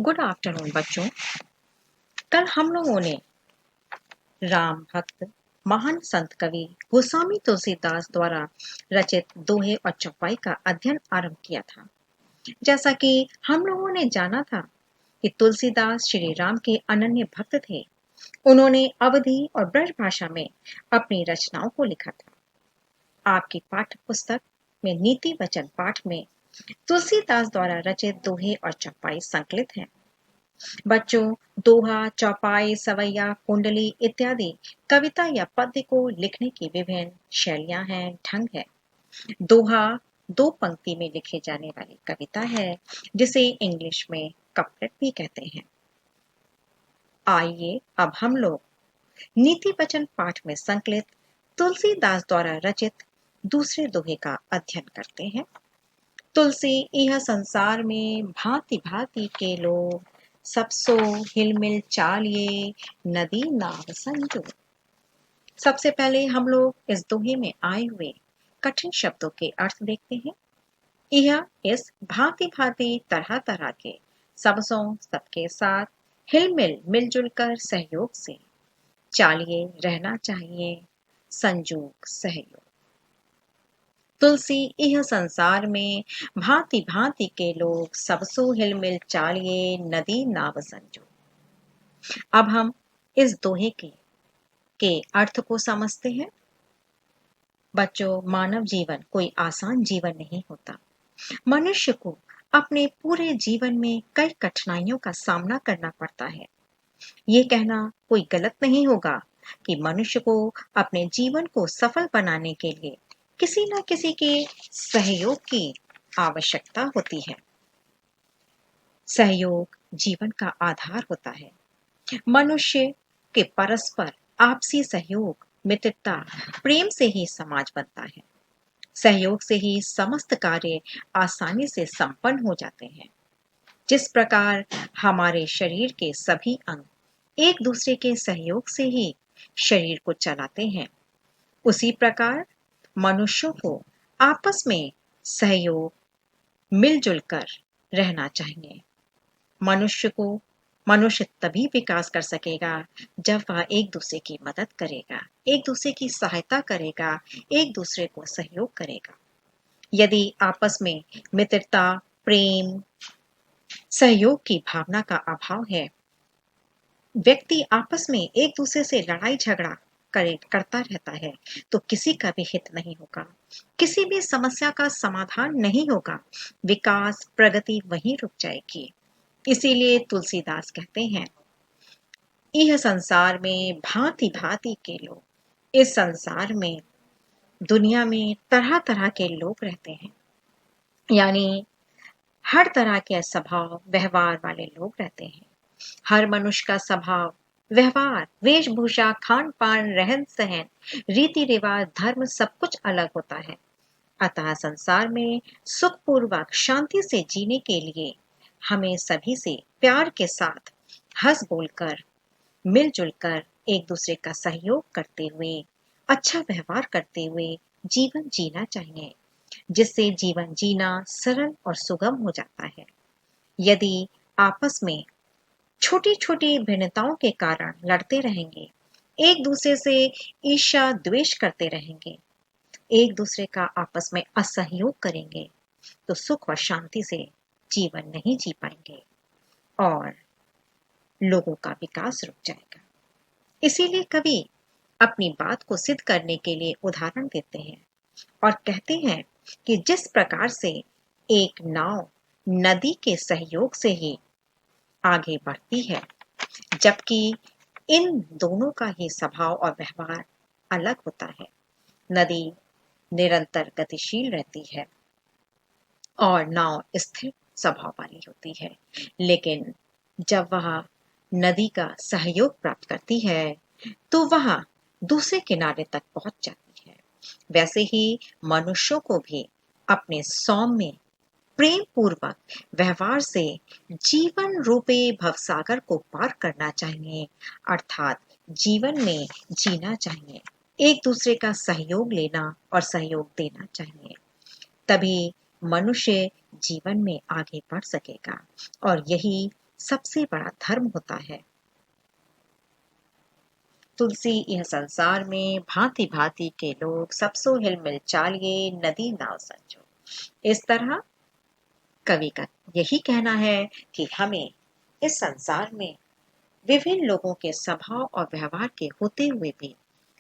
Good afternoon बच्चों। कल हम लोगों ने राम भक्त महान संत कवि गोस्वामी तुलसीदास द्वारा रचित दोहे और चौपाई का अध्ययन आरंभ किया था। जैसा कि हम लोगों ने जाना था कि तुलसीदास श्री राम के अनन्य भक्त थे। उन्होंने अवधी और ब्रज भाषा में अपनी रचनाओं को लिखा था। आपकी पाठ्य पुस्तक में नीति वचन पाठ में तुलसीदास द्वारा रचित दोहे और चौपाई संकलित हैं। बच्चों, दोहा, चौपाई, सवैया, कुंडली इत्यादि कविता या पद्य को लिखने की विभिन्न शैलियां हैं, ढंग है। दोहा दो पंक्ति में लिखे जाने वाली कविता है, जिसे इंग्लिश में कपलेट भी कहते हैं। आइए अब हम लोग नीति वचन पाठ में संकलित तुलसीदास द्वारा रचित दूसरे दोहे का अध्ययन करते हैं। तुलसी यह संसार में भांति भांति के लोग, सबसो हिलमिल चालिए नदी नाव संजो। सबसे पहले हम लोग इस दोहे में आए हुए कठिन शब्दों के अर्थ देखते हैं। यह इस भांति भांति तरह तरह के सबसों सबके साथ हिलमिल मिलजुल कर सहयोग से, चालिए रहना चाहिए, संजोग सहयोग। तुलसी यह संसार में भांति भांति के लोग, सबसो हिलमिल चालिए नदी नाव संजो। अब हम इस दोहे के अर्थ को समझते हैं। बच्चों, मानव जीवन कोई आसान जीवन नहीं होता। मनुष्य को अपने पूरे जीवन में कई कठिनाइयों का सामना करना पड़ता है। ये कहना कोई गलत नहीं होगा कि मनुष्य को अपने जीवन को सफल बनाने के लिए किसी न किसी के सहयोग की आवश्यकता होती है। सहयोग जीवन का आधार होता है। मनुष्य के परस्पर आपसी सहयोग, मित्रता, प्रेम से ही समाज बनता है। सहयोग से ही समस्त कार्य आसानी से संपन्न हो जाते हैं। जिस प्रकार हमारे शरीर के सभी अंग एक दूसरे के सहयोग से ही शरीर को चलाते हैं, उसी प्रकार मनुष्यों को आपस में सहयोग, मिलजुल कर रहना चाहिए। मनुष्य तभी विकास कर सकेगा जब वह एक दूसरे की मदद करेगा, एक दूसरे की सहायता करेगा, एक दूसरे को सहयोग करेगा। यदि आपस में मित्रता, प्रेम, सहयोग की भावना का अभाव है, व्यक्ति आपस में एक दूसरे से लड़ाई झगड़ा करता रहता है, तो किसी का भी हित नहीं होगा, किसी भी समस्या का समाधान नहीं होगा, विकास प्रगति वहीं रुक जाएगी। इसीलिए तुलसीदास कहते हैं, यह संसार में भांति भांति के लोग, इस संसार में, दुनिया में तरह तरह के लोग रहते हैं। यानी हर तरह के स्वभाव व्यवहार वाले लोग रहते हैं। हर मनुष्य का स्वभाव, व्यवहार, वेशभूषा, खान पान, रहन सहन, रीति रिवाज, धर्म सब कुछ अलग होता है। अतः संसार में सुखपूर्वक शांति से जीने के लिए हमें सभी से प्यार के साथ हंस बोलकर, मिलजुल कर, एक दूसरे का सहयोग करते हुए, अच्छा व्यवहार करते हुए जीवन जीना चाहिए, जिससे जीवन जीना सरल और सुगम हो जाता है। यदि आपस में छोटी छोटी भिन्नताओं के कारण लड़ते रहेंगे, एक दूसरे से ईर्ष्या द्वेष करते रहेंगे, एक दूसरे का आपस में असहयोग करेंगे, तो सुख और शांति से जीवन नहीं जी पाएंगे और लोगों का विकास रुक जाएगा। इसीलिए कवि अपनी बात को सिद्ध करने के लिए उदाहरण देते हैं और कहते हैं कि जिस प्रकार से एक नाव नदी के सहयोग से ही आगे बढ़ती है, जबकि इन दोनों का ही स्वभाव और व्यवहार अलग होता है। नदी निरंतर गतिशील रहती है और नाव स्थिर स्वभाव वाली होती है, लेकिन जब वह नदी का सहयोग प्राप्त करती है तो वह दूसरे किनारे तक पहुंच जाती है। वैसे ही मनुष्यों को भी अपने सौम्य, प्रेम पूर्वक व्यवहार से जीवन रूपी भवसागर को पार करना चाहिए, अर्थात जीवन में जीना चाहिए, एक दूसरे का सहयोग लेना और सहयोग देना चाहिए। तभी मनुष्य जीवन में आगे बढ़ सकेगा और यही सबसे बड़ा धर्म होता है। तुलसी यह संसार में भांति भांति के लोग सबसो हिल मिल चालिए नदी नाव संजो। इस तरह कवि का यही कहना है कि हमें इस संसार में विभिन्न लोगों के स्वभाव और व्यवहार के होते हुए भी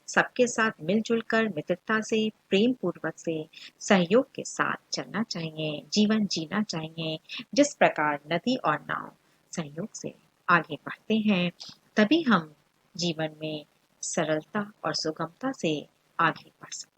सबके साथ मिलजुल कर मित्रता से, प्रेम पूर्वक से, सहयोग के साथ चलना चाहिए, जीवन जीना चाहिए। जिस प्रकार नदी और नाव सहयोग से आगे बढ़ते हैं, तभी हम जीवन में सरलता और सुगमता से आगे बढ़ सकते हैं।